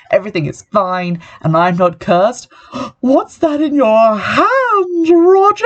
everything is fine, and I'm not cursed. What's that in your hand, Roger?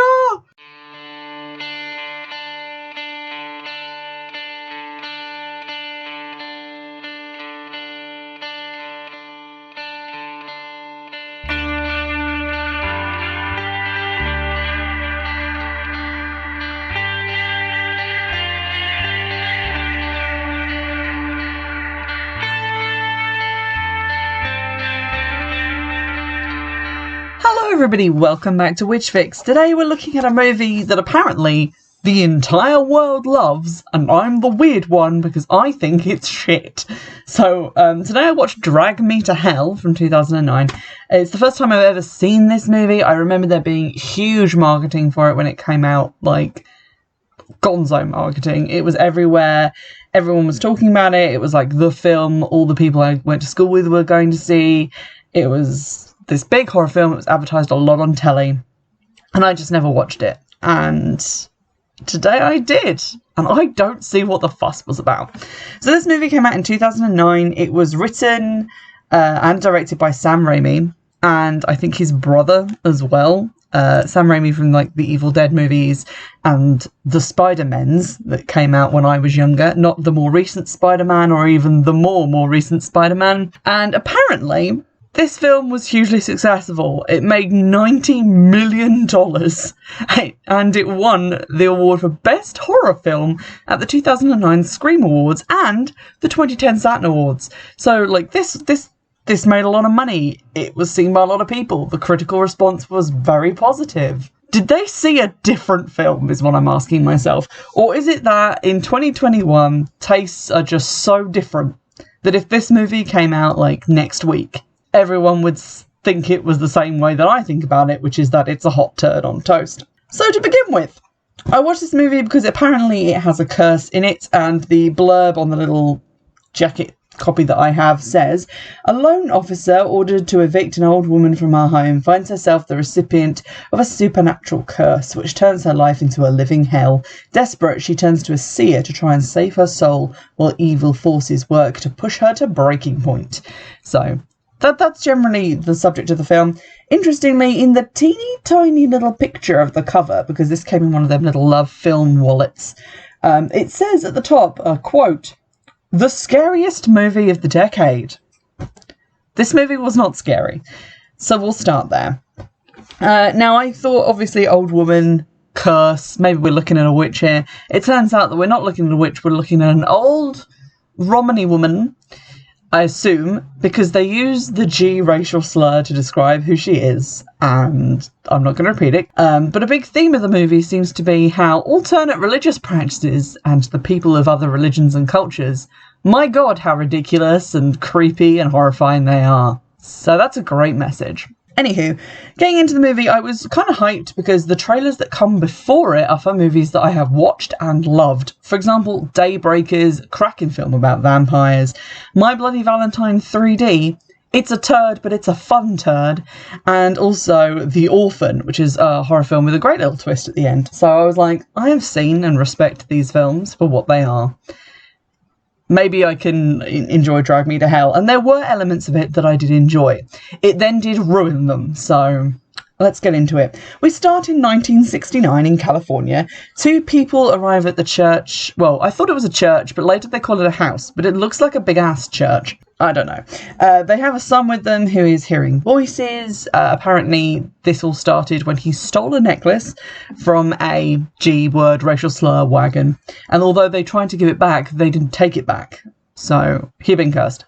Hello everybody, welcome back to Witchfix. Today we're looking at a movie that apparently the entire world loves, and I'm the weird one because I think it's shit. So today I watched Drag Me to Hell from 2009. It's the first time I've ever seen this movie. I remember there being huge marketing for it when it came out, like gonzo marketing. It was everywhere. Everyone was talking about it. It was like the film all the people I went to school with were going to see. It was this big horror film. It was advertised a lot on telly, and I just never watched it. And today I did, and I don't see what the fuss was about. So this movie came out in 2009. It was written and directed by Sam Raimi, and I think his brother as well. Sam Raimi from like the Evil Dead movies and the Spider-Mens that came out when I was younger, not the more recent Spider-Man or even the more recent Spider-Man. And apparently this film was hugely successful. It made $90 million and it won the award for Best Horror Film at the 2009 Scream Awards and the 2010 Saturn Awards. So, like, this made a lot of money. It was seen by a lot of people. The critical response was very positive. Did they see a different film, is what I'm asking myself. Or is it that in 2021, tastes are just so different that if this movie came out, like, next week, everyone would think it was the same way that I think about it, which is that it's a hot turd on toast. So to begin with, I watched this movie because apparently it has a curse in it, and the blurb on the little jacket copy that I have says, a lone officer ordered to evict an old woman from her home finds herself the recipient of a supernatural curse which turns her life into a living hell. Desperate, she turns to a seer to try and save her soul while evil forces work to push her to breaking point. So that's generally the subject of the film. Interestingly, in the teeny tiny little picture of the cover, because this came in one of them little Love Film wallets, it says at the top, quote, the scariest movie of the decade. This movie was not scary, so we'll start there. Now, I thought, obviously, old woman, curse, maybe we're looking at a witch here. It turns out that we're not looking at a witch, we're looking at an old Romany woman, I assume, because they use the G racial slur to describe who she is, and I'm not going to repeat it. But a big theme of the movie seems to be how alternate religious practices and the people of other religions and cultures, my God, how ridiculous and creepy and horrifying they are. So that's a great message. Anywho, getting into the movie, I was kind of hyped because the trailers that come before it are for movies that I have watched and loved. For example, Daybreakers, cracking film about vampires. My Bloody Valentine 3D, it's a turd, but it's a fun turd. And also The Orphan, which is a horror film with a great little twist at the end. So I was like, I have seen and respect these films for what they are. Maybe I can enjoy Drag Me to Hell. And there were elements of it that I did enjoy. It then did ruin them, so let's get into it. We start in 1969 in California. Two people arrive at the church. Well, I thought it was a church, but later they call it a house. But it looks like a big-ass church. I don't know. They have a son with them who is hearing voices. Apparently, this all started when he stole a necklace from a G-word racial slur wagon. And although they tried to give it back, they didn't take it back. So, he'd been cursed.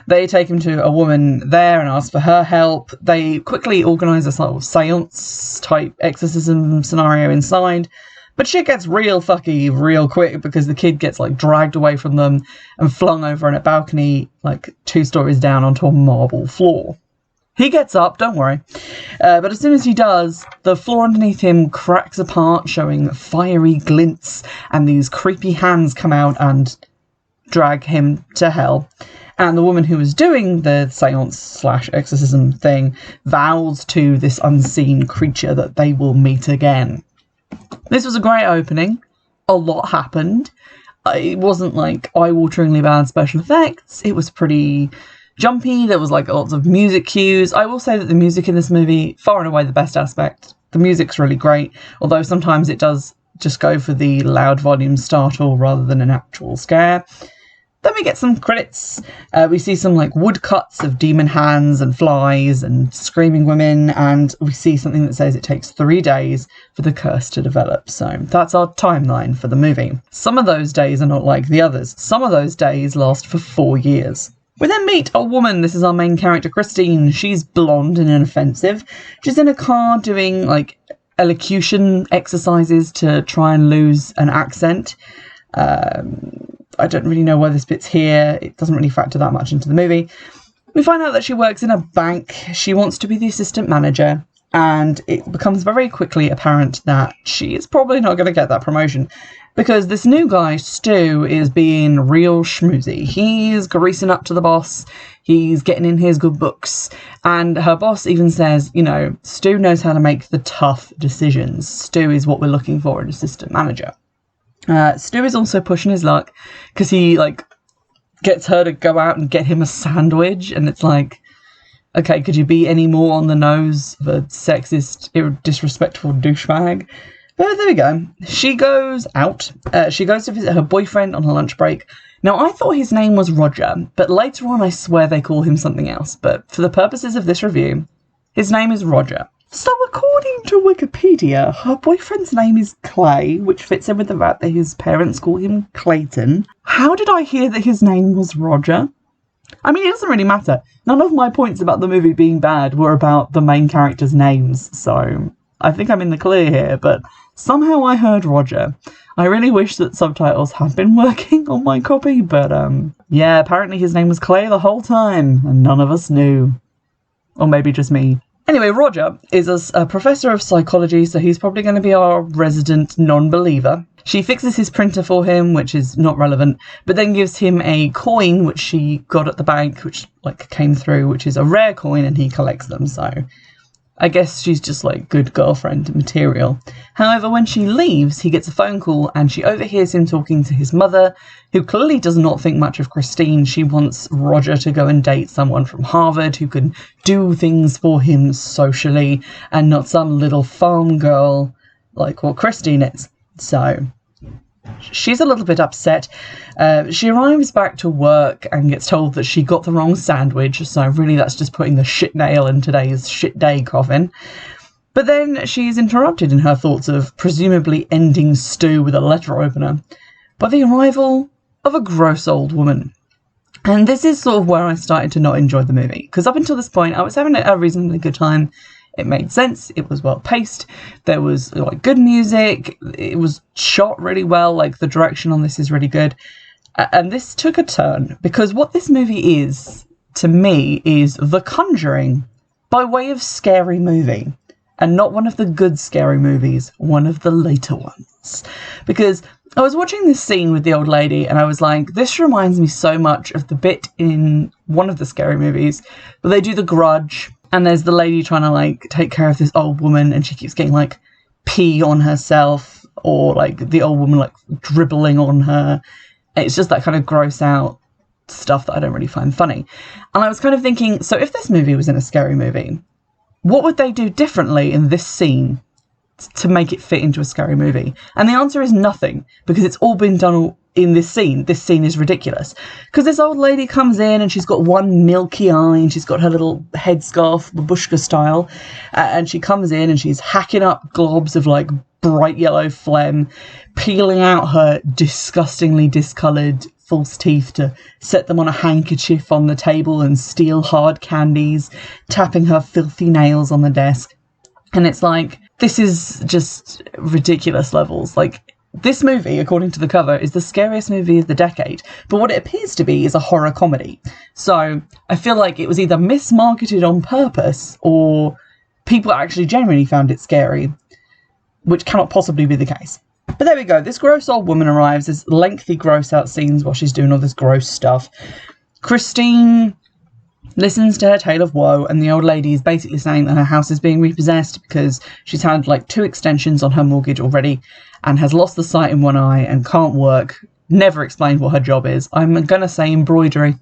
They take him to a woman there and ask for her help. They quickly organise a sort of seance-type exorcism scenario inside. But shit gets real fucky real quick because the kid gets, like, dragged away from them and flung over on a balcony, like, 2 stories down onto a marble floor. He gets up, don't worry. But as soon as he does, the floor underneath him cracks apart, showing fiery glints, and these creepy hands come out and drag him to hell. And the woman who was doing the seance/exorcism thing vows to this unseen creature that they will meet again. This was a great opening. A lot happened. It wasn't like eye-wateringly bad special effects. It was pretty jumpy. There was like lots of music cues. I will say that the music in this movie, far and away the best aspect. The music's really great, although sometimes it does just go for the loud volume startle rather than an actual scare. Then we get some credits. We see some like woodcuts of demon hands and flies and screaming women, and we see something that says it takes 3 days for the curse to develop. So that's our timeline for the movie. Some of those days are not like the others. Some of those days last for 4 years. We then meet a woman. This is our main character, Christine. She's blonde and inoffensive. She's in a car doing like elocution exercises to try and lose an accent. I don't really know where this bit's here. It doesn't really factor that much into the movie. We find out that she works in a bank. She wants to be the assistant manager, and it becomes very quickly apparent that she is probably not going to get that promotion because this new guy, Stu, is being real schmoozy. He's greasing up to the boss. He's getting in his good books. And her boss even says, you know, Stu knows how to make the tough decisions. Stu is what we're looking for in an assistant manager. Stu is also pushing his luck because he like gets her to go out and get him a sandwich, and it's like, okay, could you be any more on the nose of a sexist, disrespectful douchebag? But there we go. She goes out. She goes to visit her boyfriend on her lunch break. Now, I thought his name was Roger, but later on I swear they call him something else. But for the purposes of this review, his name is Roger. So according to Wikipedia, her boyfriend's name is Clay, which fits in with the fact that his parents call him Clayton. How did I hear that his name was Roger? I mean, it doesn't really matter. None of my points about the movie being bad were about the main characters' names, so I think I'm in the clear here, but somehow I heard Roger. I really wish that subtitles had been working on my copy, but yeah, apparently his name was Clay the whole time, and none of us knew. Or maybe just me. Anyway, Roger is a professor of psychology, so he's probably going to be our resident non-believer. She fixes his printer for him, which is not relevant, but then gives him a coin, which she got at the bank, which like came through, which is a rare coin, and he collects them, so I guess she's just like good girlfriend material. However, when she leaves, he gets a phone call and she overhears him talking to his mother, who clearly does not think much of Christine. She wants Roger to go and date someone from Harvard who can do things for him socially and not some little farm girl like what Christine is. So she's a little bit upset. She arrives back to work and gets told that she got the wrong sandwich, so really that's just putting the shit nail in today's shit day coffin. But then she's interrupted in her thoughts of presumably ending Stu with a letter opener by the arrival of a gross old woman. And this is sort of where I started to not enjoy the movie, because up until this point I was having a reasonably good time. It made sense. It was well paced. There was like good music. It was shot really well. Like the direction on this is really good. And this took a turn because what this movie is to me is The Conjuring by way of scary movie, and not one of the good scary movies, one of the later ones. Because I was watching this scene with the old lady and I was like, this reminds me so much of the bit in one of the scary movies where they do The Grudge. And there's the lady trying to, like, take care of this old woman, and she keeps getting, like, pee on herself, or, like, the old woman, like, dribbling on her. It's just that kind of gross out stuff that I don't really find funny. And I was kind of thinking, so if this movie was in a scary movie, what would they do differently in this scene to make it fit into a scary movie? And the answer is nothing, because it's all been done in this scene. This scene is ridiculous because this old lady comes in and she's got one milky eye and she's got her little headscarf, babushka style, and she comes in and she's hacking up globs of like bright yellow phlegm, peeling out her disgustingly discoloured false teeth to set them on a handkerchief on the table and steal hard candies, tapping her filthy nails on the desk. And it's like, this is just ridiculous levels. Like, this movie, according to the cover, is the scariest movie of the decade, but what it appears to be is a horror comedy. So I feel like it was either mismarketed on purpose or people actually genuinely found it scary, which cannot possibly be the case. But there we go. This gross old woman arrives. There's lengthy gross out scenes while she's doing all this gross stuff. Christine listens to her tale of woe, and the old lady is basically saying that her house is being repossessed because she's had like 2 extensions on her mortgage already and has lost the sight in one eye and can't work Never explained what her job is. I'm going to say embroidery.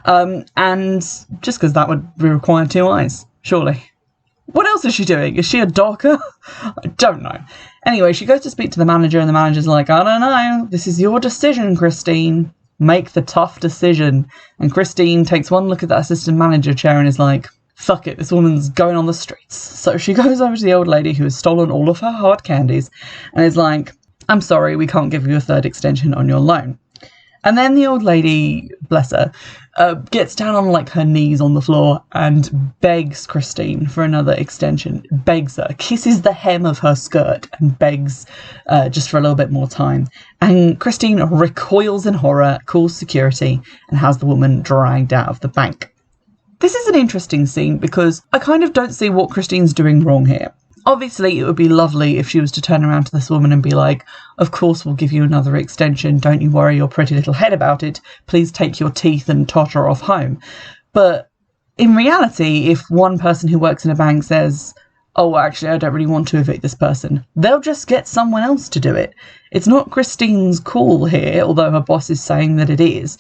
And just because that would require 2 eyes, surely. What else is she doing? Is she a docker? I don't know. Anyway, she goes to speak to the manager, and the manager's like, I don't know. This is your decision, Christine. Make the tough decision. And Christine takes one look at that assistant manager chair and is like, fuck it, this woman's going on the streets. So she goes over to the old lady who has stolen all of her hard candies and is like, I'm sorry, we can't give you a 3rd extension on your loan. And then the old lady, bless her, gets down on like her knees on the floor and begs Christine for another extension. Begs her, kisses the hem of her skirt and begs just for a little bit more time. And Christine recoils in horror, calls security, and has the woman dragged out of the bank. This is an interesting scene because I kind of don't see what Christine's doing wrong here. Obviously, it would be lovely if she was to turn around to this woman and be like, of course we'll give you another extension, don't you worry your pretty little head about it, please take your teeth and totter off home. But in reality, if one person who works in a bank says, oh, actually, I don't really want to evict this person, they'll just get someone else to do it. It's not Christine's call here, although her boss is saying that it is.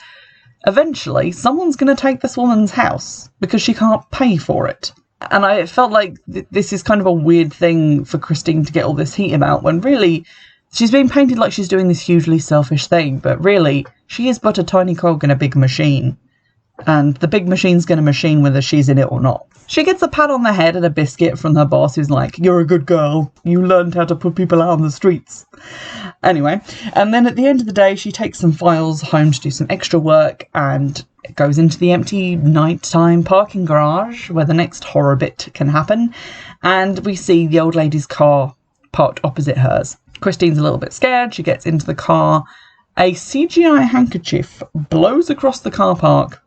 Eventually, someone's going to take this woman's house because she can't pay for it. And I felt like this is kind of a weird thing for Christine to get all this heat about, when really she's being painted like she's doing this hugely selfish thing, but really she is but a tiny cog in a big machine. And the big machine's going to machine whether she's in it or not. She gets a pat on the head and a biscuit from her boss, who's like, you're a good girl. You learned how to put people out on the streets. Anyway, and then at the end of the day, she takes some files home to do some extra work and goes into the empty nighttime parking garage where the next horror bit can happen. And we see the old lady's car parked opposite hers. Christine's a little bit scared. She gets into the car. A CGI handkerchief blows across the car park.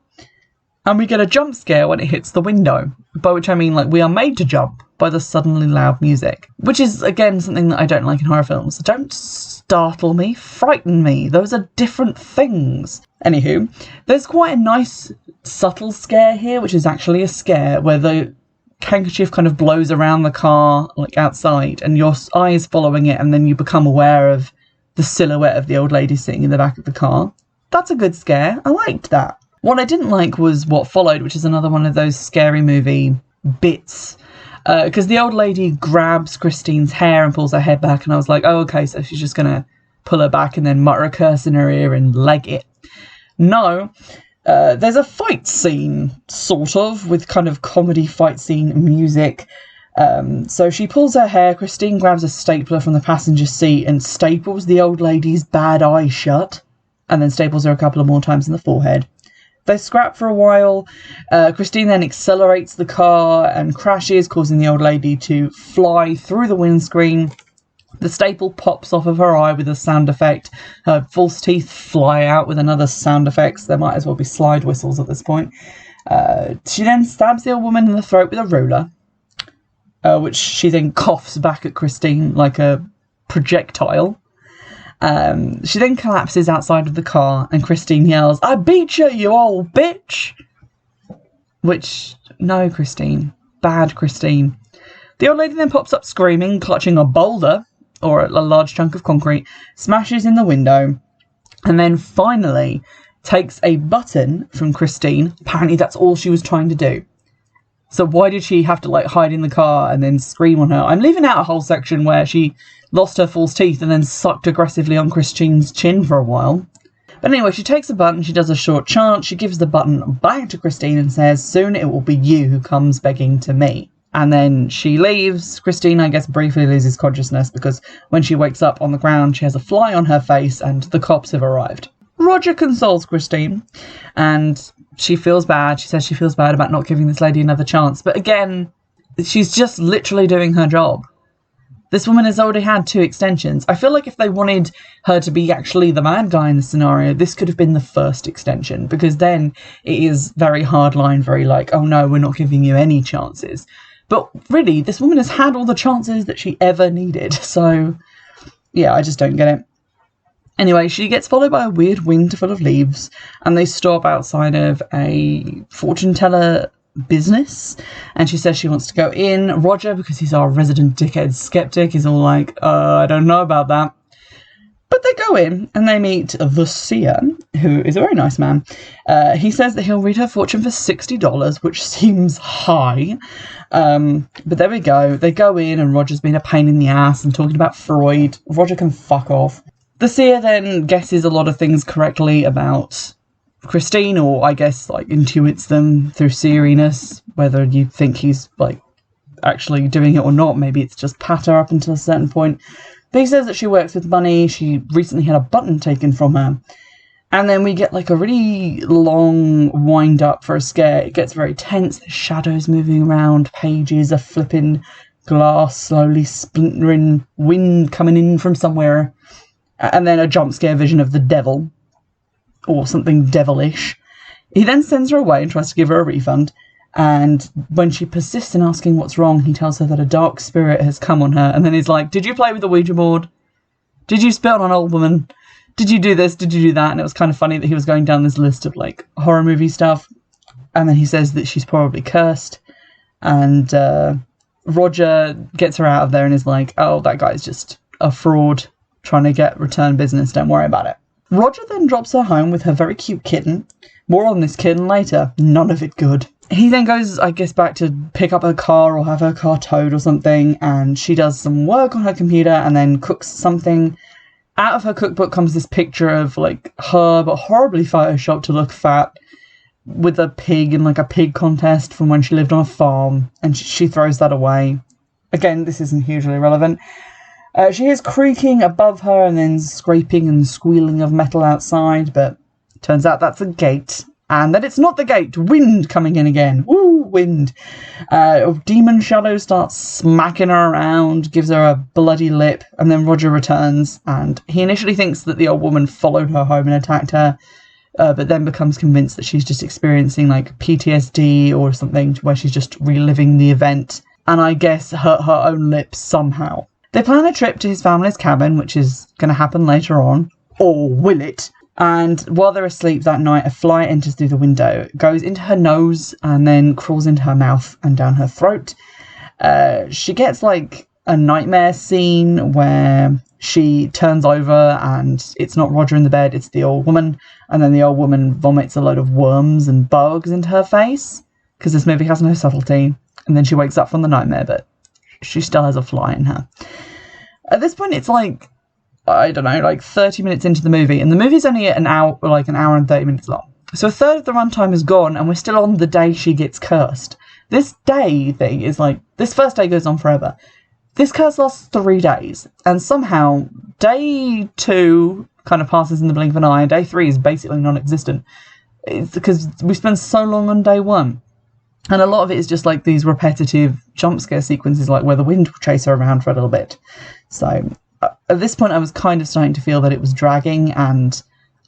And we get a jump scare when it hits the window, by which I mean, like, we are made to jump by the suddenly loud music, which is, again, something that I don't like in horror films. Don't startle me, frighten me. Those are different things. Anywho, there's quite a nice, subtle scare here, which is actually a scare, where the handkerchief kind of blows around the car, like, outside, and your eye is following it, and then you become aware of the silhouette of the old lady sitting in the back of the car. That's a good scare. I liked that. What I didn't like was what followed, which is another one of those scary movie bits. Because the old lady grabs Christine's hair and pulls her head back, and I was like, oh, okay, so she's just going to pull her back and then mutter a curse in her ear and leg it. No, there's a fight scene, sort of, with kind of comedy fight scene music. So she pulls her hair, Christine grabs a stapler from the passenger seat and staples the old lady's bad eye shut, and then staples her a couple of more times in the forehead. They scrap for a while. Christine then accelerates the car and crashes, causing the old lady to fly through the windscreen. The staple pops off of her eye with a sound effect. Her false teeth fly out with another sound effect. There might as well be slide whistles at this point. She then stabs the old woman in the throat with a ruler, which she then coughs back at Christine like a projectile. She then collapses outside of the car and Christine yells, I beat you, you old bitch! Which, no, Christine. Bad Christine. The old lady then pops up screaming, clutching a boulder, or a large chunk of concrete, smashes in the window, and then finally takes a button from Christine. Apparently that's all she was trying to do. So why did she have to, like, hide in the car and then scream on her? I'm leaving out a whole section where she lost her false teeth and then sucked aggressively on Christine's chin for a while. But anyway, she takes a button, she does a short chant, she gives the button back to Christine and says, soon it will be you who comes begging to me. And then she leaves. Christine, I guess, briefly loses consciousness because when she wakes up on the ground, she has a fly on her face and the cops have arrived. Roger consoles Christine and she feels bad. She says she feels bad about not giving this lady another chance. But again, she's just literally doing her job. This woman has already had 2 extensions. I feel like if they wanted her to be actually the bad guy in the scenario, this could have been the first extension, because then it is very hardline, very like, oh no, we're not giving you any chances. But really, this woman has had all the chances that she ever needed. So, yeah, I just don't get it. Anyway, she gets followed by a weird wind full of leaves, and they stop outside of a fortune teller business, and she says she wants to go in. Roger, because he's our resident dickhead skeptic, is all like, I don't know about that. But they go in and they meet the seer, who is a very nice man. He says that he'll read her fortune for $60, which seems high. But there we go. They go in and Roger's being a pain in the ass and talking about Freud. Roger can fuck off. The seer then guesses a lot of things correctly about Christine, or I guess like intuits them through seeriness, whether you think he's like actually doing it or not. Maybe it's just patter up until a certain point. But he says that she works with money. She recently had a button taken from her. And then we get like a really long wind up for a scare. It gets very tense. There's shadows moving around. Pages are flipping. Glass slowly splintering. Wind coming in from somewhere. And then a jump scare vision of the devil. Or something devilish. He then sends her away and tries to give her a refund. And when she persists in asking what's wrong, he tells her that a dark spirit has come on her. And then he's like, did you play with the Ouija board? Did you spit on an old woman? Did you do this? Did you do that? And it was kind of funny that he was going down this list of like horror movie stuff. And then he says that she's probably cursed. And Roger gets her out of there and is like, oh, that guy's just a fraud trying to get return business. Don't worry about it. Roger then drops her home with her very cute kitten. More on this kitten later. None of it good. He then goes, I guess, back to pick up her car or have her car towed or something, and she does some work on her computer and then cooks something. Out of her cookbook comes this picture of, like, her, but horribly photoshopped to look fat, with a pig in, like, a pig contest from when she lived on a farm, and she throws that away. Again, this isn't hugely relevant. She hears creaking above her and then scraping and squealing of metal outside, but turns out that's a gate. And then it's not the gate. Wind coming in again. Woo, wind. Demon Shadow starts smacking her around, gives her a bloody lip, and then Roger returns. And he initially thinks that the old woman followed her home and attacked her, but then becomes convinced that she's just experiencing like PTSD or something, where she's just reliving the event. And I guess hurt her own lips somehow. They plan a trip to his family's cabin, which is going to happen later on. Or will it? And while they're asleep that night, a fly enters through the window, goes into her nose, and then crawls into her mouth and down her throat. She gets, like, a nightmare scene where she turns over and it's not Roger in the bed, it's the old woman. And then the old woman vomits a load of worms and bugs into her face, because this movie has no subtlety. And then she wakes up from the nightmare, but she still has a fly in her. At this point, it's like, I don't know, like 30 minutes into the movie, and the movie's only an hour and 30 minutes long. So a third of the runtime is gone, and we're still on the day she gets cursed. This day thing is like, this first day goes on forever. This curse lasts 3 days, and somehow day 2 kind of passes in the blink of an eye, and day 3 is basically non-existent. It's because we spend so long on day 1. And a lot of it is just like these repetitive jump scare sequences, like where the wind will chase her around for a little bit. So at this point, I was kind of starting to feel that it was dragging, and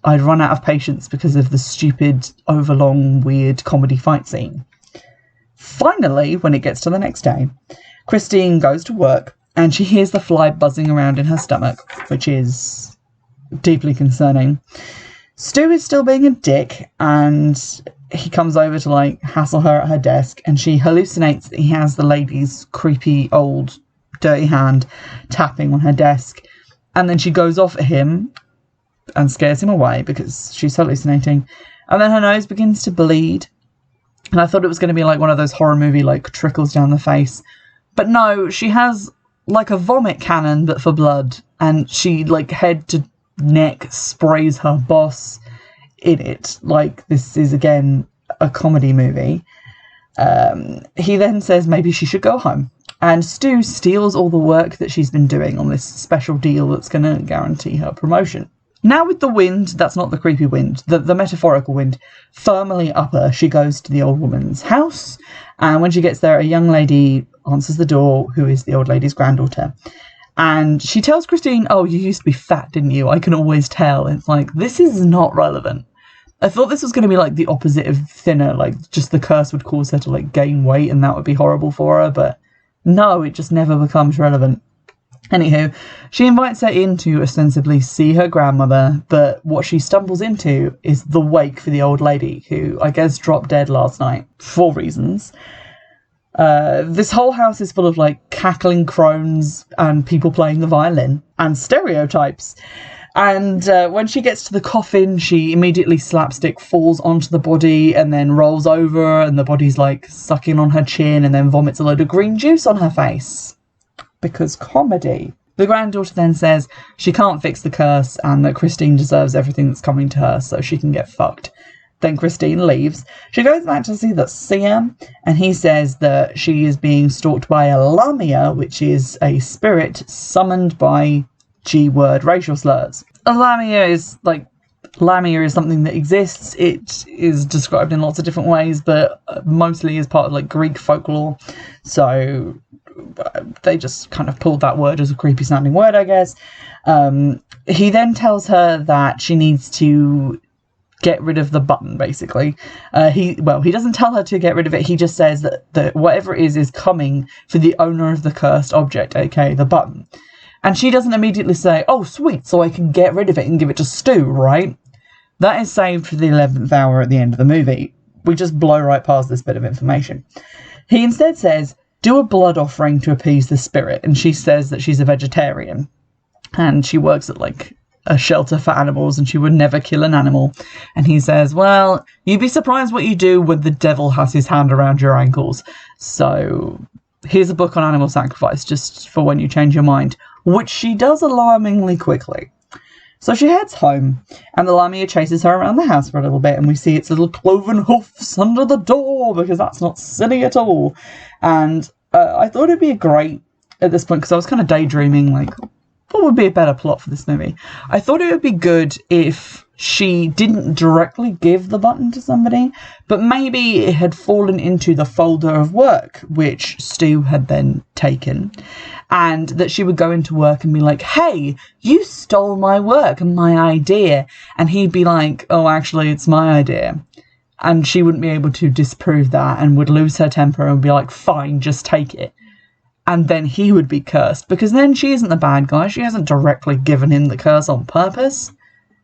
I'd run out of patience because of the stupid, overlong, weird comedy fight scene. Finally, when it gets to the next day, Christine goes to work, and she hears the fly buzzing around in her stomach, which is deeply concerning. Stu is still being a dick, and he comes over to, like, hassle her at her desk, and she hallucinates that he has the lady's creepy old dirty hand tapping on her desk, and then she goes off at him and scares him away because she's hallucinating, and then her nose begins to bleed, and I thought it was going to be like one of those horror movie like trickles down the face, but no, she has like a vomit cannon but for blood, and she like head to neck sprays her boss in it. Like, this is again a comedy movie. He then says maybe she should go home. And Stu steals all the work that she's been doing on this special deal that's going to guarantee her promotion. Now with the wind, that's not the creepy wind, the metaphorical wind, firmly up her, she goes to the old woman's house. And when she gets there, a young lady answers the door, who is the old lady's granddaughter. And she tells Christine, oh, you used to be fat, didn't you? I can always tell. And it's like, this is not relevant. I thought this was going to be like the opposite of thinner, like just the curse would cause her to like gain weight and that would be horrible for her, but no, it just never becomes relevant. Anywho, she invites her in to ostensibly see her grandmother, but what she stumbles into is the wake for the old lady, who I guess dropped dead last night for reasons. This whole house is full of like cackling crones and people playing the violin and stereotypes. And when she gets to the coffin, she immediately slapstick falls onto the body and then rolls over, and the body's like sucking on her chin and then vomits a load of green juice on her face. Because comedy. The granddaughter then says she can't fix the curse and that Christine deserves everything that's coming to her, so she can get fucked. Then Christine leaves. She goes back to see the seer, and he says that she is being stalked by a Lamia, which is a spirit summoned by G-word racial slurs. A Lamia is something that exists. It is described in lots of different ways, but mostly as part of like Greek folklore. So they just kind of pulled that word as a creepy sounding word, I guess. He then tells her that she needs to get rid of the button, basically. He doesn't tell her to get rid of it. He just says that whatever it is coming for the owner of the cursed object, aka the button. And she doesn't immediately say, oh, sweet, so I can get rid of it and give it to Stu, right? That is saved for the 11th hour at the end of the movie. We just blow right past this bit of information. He instead says, do a blood offering to appease the spirit. And she says that she's a vegetarian. And she works at, like, a shelter for animals, and she would never kill an animal. And he says, well, you'd be surprised what you do when the devil has his hand around your ankles. So here's a book on animal sacrifice, just for when you change your mind. Which she does alarmingly quickly. So she heads home, and the Lamia chases her around the house for a little bit, and we see its little cloven hoofs under the door, because that's not silly at all. And I thought it'd be great at this point, because I was kind of daydreaming, like, what would be a better plot for this movie? I thought it would be good if she didn't directly give the button to somebody, but maybe it had fallen into the folder of work, which Stu had then taken, and that she would go into work and be like, hey, you stole my work and my idea. And he'd be like, oh, actually, it's my idea. And she wouldn't be able to disprove that and would lose her temper and be like, fine, just take it. And then he would be cursed, because then she isn't the bad guy. She hasn't directly given him the curse on purpose.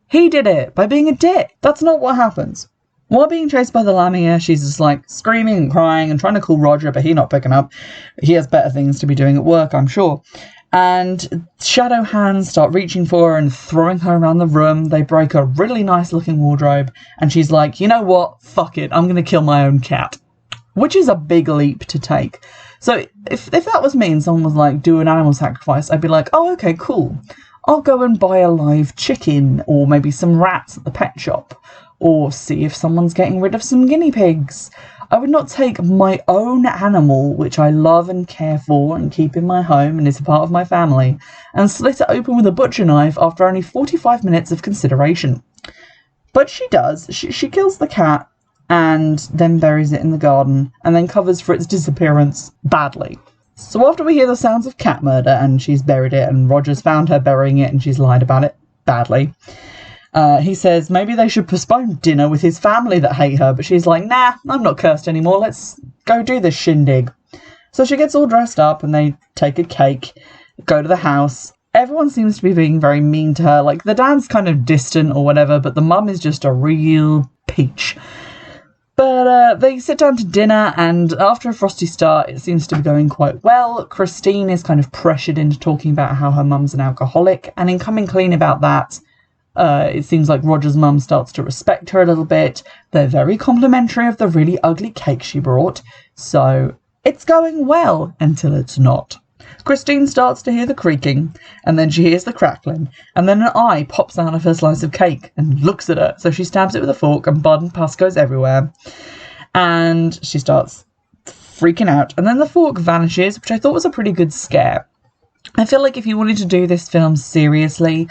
He did it by being a dick. That's not what happens. While being chased by the Lamia, she's just like screaming and crying and trying to call Roger, but he's not picking up. He has better things to be doing at work, I'm sure. And shadow hands start reaching for her and throwing her around the room. They break a really nice looking wardrobe, and she's like, you know what? Fuck it. I'm going to kill my own cat. Which is a big leap to take. So if that was me and someone was like, do an animal sacrifice, I'd be like, oh, okay, cool. I'll go and buy a live chicken, or maybe some rats at the pet shop, or see if someone's getting rid of some guinea pigs. I would not take my own animal, which I love and care for and keep in my home and is a part of my family, and slit it open with a butcher knife after only 45 minutes of consideration. But she does. She kills the cat, and then buries it in the garden, and then covers for its disappearance badly. So after we hear the sounds of cat murder, and she's buried it, and Roger's found her burying it, and she's lied about it badly, he says maybe they should postpone dinner with his family that hate her, but she's like, nah, I'm not cursed anymore, let's go do this shindig. So she gets all dressed up, and they take a cake, go to the house. Everyone seems to be being very mean to her, like the dad's kind of distant or whatever, but the mum is just a real peach. But they sit down to dinner, and after a frosty start, it seems to be going quite well. Christine is kind of pressured into talking about how her mum's an alcoholic, and in coming clean about that, it seems like Roger's mum starts to respect her a little bit. They're very complimentary of the really ugly cake she brought, so it's going well until it's not. Christine starts to hear the creaking, and then she hears the crackling, and then an eye pops out of her slice of cake and looks at her, so she stabs it with a fork, and blood and pus goes everywhere, and she starts freaking out, and then the fork vanishes, which I thought was a pretty good scare. I feel like if you wanted to do this film seriously,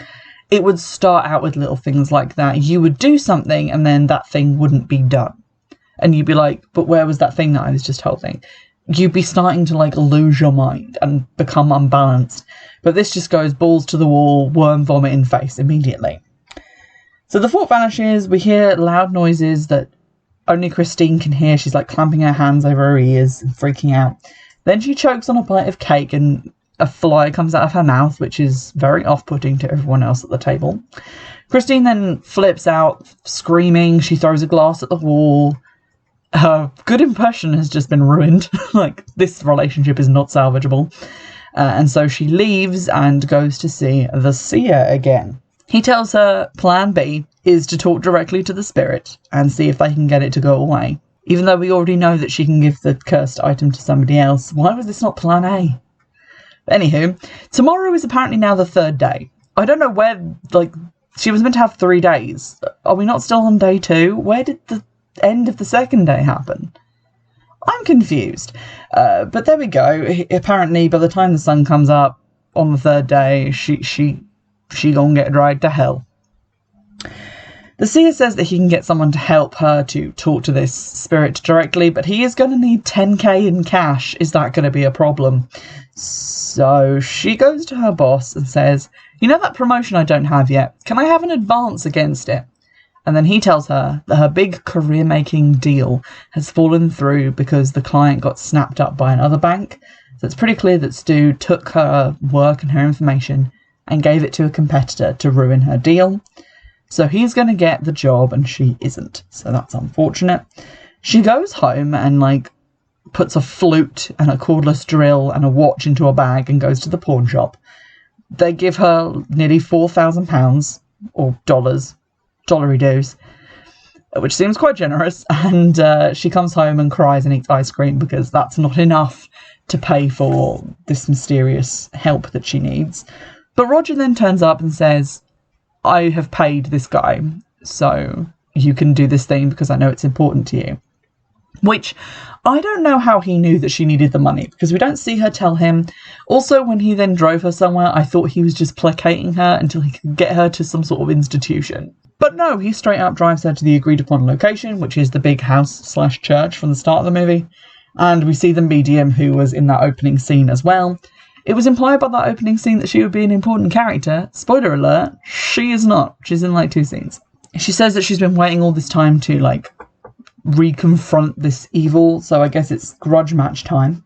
it would start out with little things like that. You would do something, and then that thing wouldn't be done, and you'd be like, but where was that thing that I was just holding? You'd be starting to like lose your mind and become unbalanced. But this just goes balls to the wall, worm vomit in face immediately. So the fork vanishes, we hear loud noises that only Christine can hear. She's like clamping her hands over her ears and freaking out. Then she chokes on a bite of cake and a fly comes out of her mouth, which is very off-putting to everyone else at the table. Christine then flips out, screaming. She throws a glass at the wall. Her good impression has just been ruined. Like, this relationship is not salvageable. And so she leaves and goes to see the seer again. He tells her plan B is to talk directly to the spirit and see if they can get it to go away. Even though we already know that she can give the cursed item to somebody else, why was this not plan A? But anywho, tomorrow is apparently now the 3rd day. I don't know where, she was meant to have 3 days. Are we not still on day 2? Where did the end of the 2nd day happen? I'm confused. But there we go. Apparently, by the time the sun comes up on the 3rd day, she gonna get dragged to hell. The seer says that he can get someone to help her to talk to this spirit directly, but he is going to need 10k in cash. Is that going to be a problem? So she goes to her boss and says, you know that promotion I don't have yet? Can I have an advance against it? And then he tells her that her big career-making deal has fallen through because the client got snapped up by another bank. So it's pretty clear that Stu took her work and her information and gave it to a competitor to ruin her deal. So he's going to get the job and she isn't. So that's unfortunate. She goes home and puts a flute and a cordless drill and a watch into a bag and goes to the pawn shop. They give her nearly £4,000 or dollary dues, which seems quite generous. And she comes home and cries and eats ice cream because that's not enough to pay for this mysterious help that she needs. But Roger then turns up and says, I have paid this guy, so you can do this thing because I know it's important to you. Which, I don't know how he knew that she needed the money, because we don't see her tell him. Also, when he then drove her somewhere, I thought he was just placating her until he could get her to some sort of institution. But no, he straight up drives her to the agreed upon location, which is the big house/church from the start of the movie. And we see the medium who was in that opening scene as well. It was implied by that opening scene that she would be an important character. Spoiler alert, she is not. She's in 2 scenes. She says that she's been waiting all this time to reconfront this evil, so I guess it's grudge match time.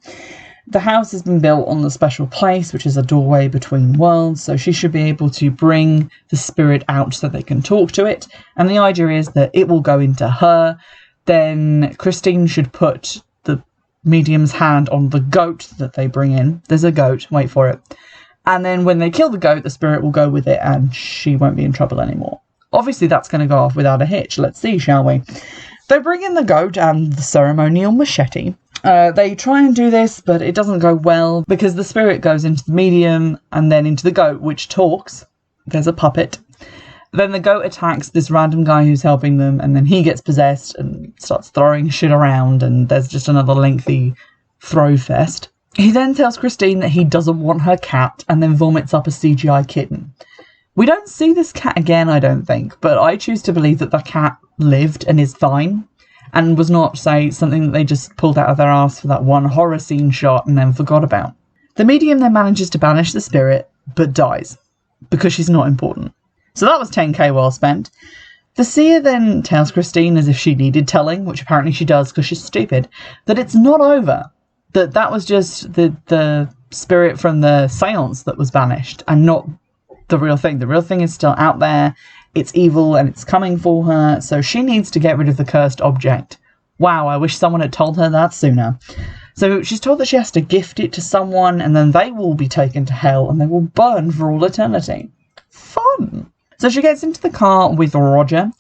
The house has been built on the special place, which is a doorway between worlds, so she should be able to bring the spirit out so they can talk to it. And the idea is that it will go into her. Then Christine should put the medium's hand on the goat that they bring in. There's a goat, wait for it. And then when they kill the goat, the spirit will go with it and she won't be in trouble anymore. Obviously that's going to go off without a hitch. Let's see, shall we? They bring in the goat and the ceremonial machete. They try and do this, but it doesn't go well because the spirit goes into the medium and then into the goat, which talks. There's a puppet. Then the goat attacks this random guy who's helping them, and then he gets possessed and starts throwing shit around, and there's just another lengthy throw fest. He then tells Christine that he doesn't want her cat, and then vomits up a CGI kitten. We don't see this cat again, I don't think, but I choose to believe that the cat lived and is fine, and was not, say, something that they just pulled out of their arse for that one horror scene shot and then forgot about. The medium then manages to banish the spirit, but dies, because she's not important. So that was 10k well spent. The seer then tells Christine, as if she needed telling, which apparently she does because she's stupid, that it's not over. That was just the spirit from the seance that was banished and not the real thing. The real thing is still out there. It's evil and it's coming for her. So she needs to get rid of the cursed object. Wow, I wish someone had told her that sooner. So she's told that she has to gift it to someone and then they will be taken to hell and they will burn for all eternity. Fun! So she gets into the car with Roger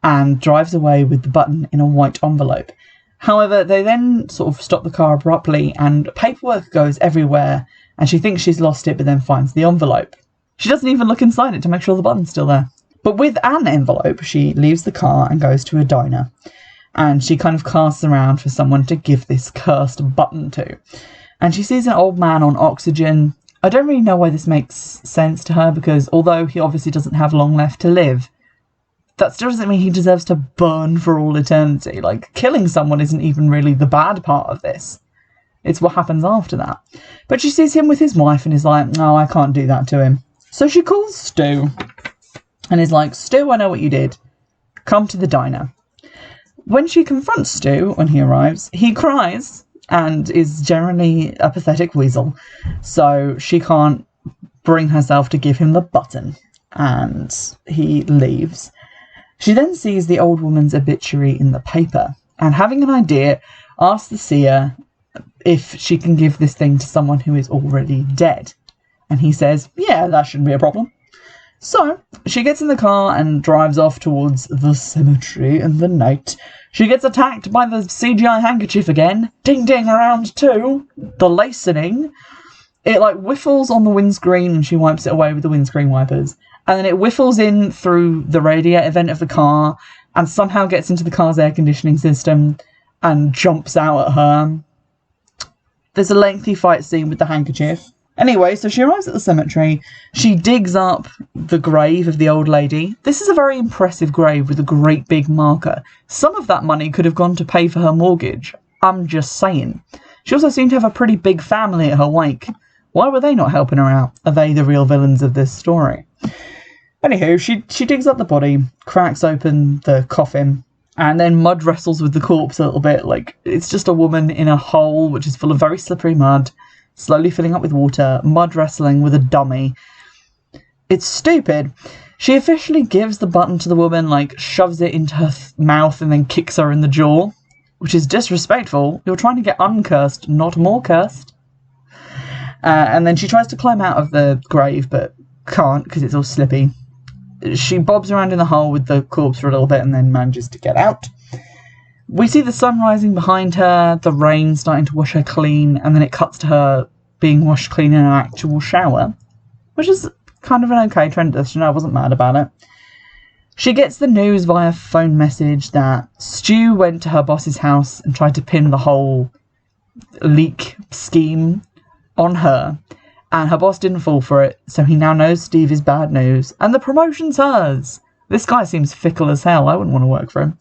and drives away with the button in a white envelope. However, they then sort of stop the car abruptly and paperwork goes everywhere and she thinks she's lost it but then finds the envelope. She doesn't even look inside it to make sure the button's still there. But with an envelope, she leaves the car and goes to a diner. And she kind of casts around for someone to give this cursed button to. And she sees an old man on oxygen. I don't really know why this makes sense to her because although he obviously doesn't have long left to live, that still doesn't mean he deserves to burn for all eternity. Killing someone isn't even really the bad part of this. It's what happens after that. But she sees him with his wife and is like, no, I can't do that to him. So she calls Stu and is like, Stu, I know what you did. Come to the diner. When she confronts Stu when he arrives, he cries and is generally a pathetic weasel. So she can't bring herself to give him the button. And he leaves. She then sees the old woman's obituary in the paper. And having an idea, asks the seer if she can give this thing to someone who is already dead. And he says, yeah, that shouldn't be a problem. So, she gets in the car and drives off towards the cemetery in the night. She gets attacked by the CGI handkerchief again. Ding ding, round 2. The lacening. It, like, whiffles on the windscreen and she wipes it away with the windscreen wipers. And then it whiffles in through the radiator vent of the car and somehow gets into the car's air conditioning system and jumps out at her. There's a lengthy fight scene with the handkerchief. Anyway, so she arrives at the cemetery. She digs up the grave of the old lady. This is a very impressive grave with a great big marker. Some of that money could have gone to pay for her mortgage. I'm just saying. She also seemed to have a pretty big family at her wake. Why were they not helping her out? Are they the real villains of this story? Anywho, she digs up the body, cracks open the coffin, and then mud wrestles with the corpse a little bit. Like, it's just a woman in a hole which is full of very slippery mud, slowly filling up with water, mud wrestling with a dummy. It's stupid. She officially gives the button to the woman, like, shoves it into her mouth and then kicks her in the jaw, which is disrespectful. You're trying to get uncursed, not more cursed. And then she tries to climb out of the grave, but can't because it's all slippy. She bobs around in the hole with the corpse for a little bit and then manages to get out. We see the sun rising behind her, the rain starting to wash her clean, and then it cuts to her being washed clean in an actual shower, which is kind of an okay transition. I wasn't mad about it. She gets the news via phone message that Stu went to her boss's house and tried to pin the whole leak scheme on her, and her boss didn't fall for it, so he now knows Steve is bad news, and the promotion's hers. This guy seems fickle as hell. I wouldn't want to work for him.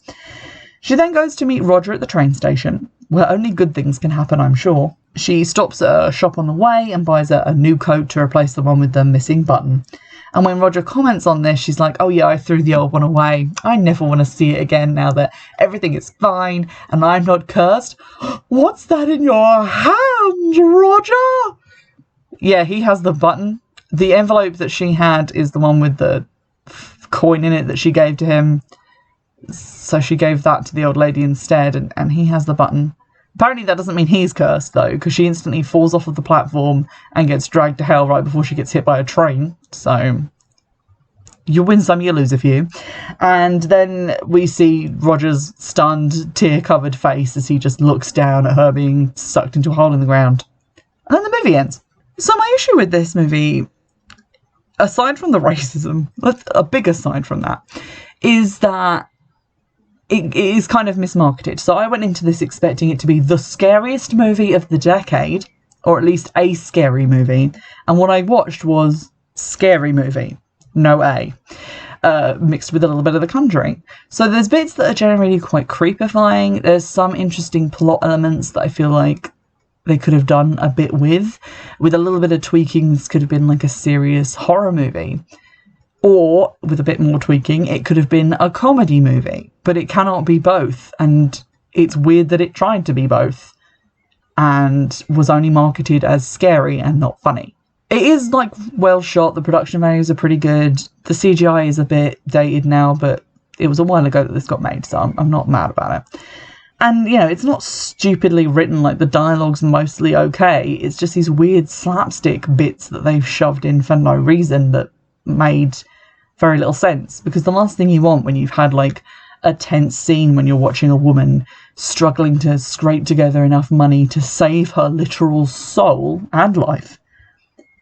She then goes to meet Roger at the train station, where only good things can happen, I'm sure. She stops at a shop on the way and buys a new coat to replace the one with the missing button. And when Roger comments on this, she's like, oh yeah, I threw the old one away. I never want to see it again now that everything is fine and I'm not cursed. What's that in your hand, Roger? Yeah, he has the button. The envelope that she had is the one with the coin in it that she gave to him. So she gave that to the old lady instead, and he has the button. Apparently that doesn't mean he's cursed, though, because she instantly falls off of the platform and gets dragged to hell right before she gets hit by a train. So you win some, you lose a few. And then we see Roger's stunned, tear-covered face as he just looks down at her being sucked into a hole in the ground. And then the movie ends. So my issue with this movie, aside from the racism, a big aside from that, is that it is kind of mismarketed. So I went into this expecting it to be the scariest movie of the decade, or at least a scary movie. And what I watched was Scary Movie, no A, mixed with a little bit of The Conjuring. So there's bits that are generally quite creepifying. There's some interesting plot elements that I feel like they could have done a bit with a little bit of tweaking. This could have been like a serious horror movie, or with a bit more tweaking it could have been a comedy movie, but it cannot be both, and it's weird that it tried to be both and was only marketed as scary and not funny. It is like well shot, the production values are pretty good, the CGI is a bit dated now, but it was a while ago that this got made, so I'm not mad about it. And, you know, it's not stupidly written, like the dialogue's mostly okay. It's just these weird slapstick bits that they've shoved in for no reason that made very little sense. Because the last thing you want when you've had, like, a tense scene when you're watching a woman struggling to scrape together enough money to save her literal soul and life.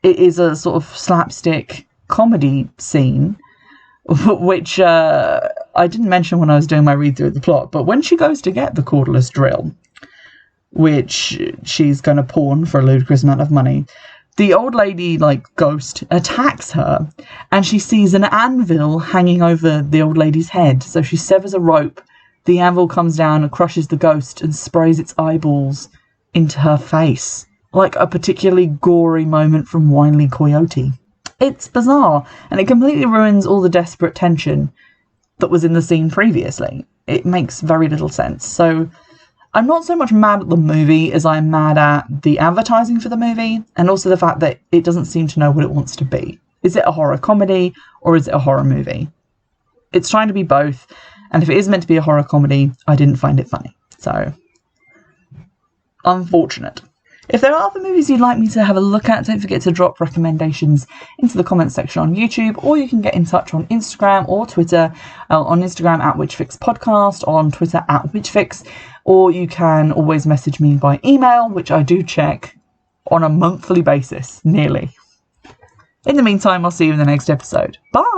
It is a sort of slapstick comedy scene, which I didn't mention when I was doing my read-through of the plot, but when she goes to get the cordless drill, which she's going to pawn for a ludicrous amount of money, the old lady, like, ghost attacks her, and she sees an anvil hanging over the old lady's head, so she severs a rope, the anvil comes down and crushes the ghost and sprays its eyeballs into her face, like a particularly gory moment from Wile E. Coyote. It's bizarre, and it completely ruins all the desperate tension that was in the scene previously. It makes very little sense. So I'm not so much mad at the movie as I'm mad at the advertising for the movie, and also the fact that it doesn't seem to know what it wants to be. Is it a horror comedy, or is it a horror movie? It's trying to be both, and if it is meant to be a horror comedy, I didn't find it funny. So, unfortunate. If there are other movies you'd like me to have a look at, don't forget to drop recommendations into the comments section on YouTube, or you can get in touch on Instagram or Twitter. On Instagram at Witchfix Podcast, on Twitter at Witchfix, or you can always message me by email, which I do check on a monthly basis, nearly. In the meantime, I'll see you in the next episode. Bye!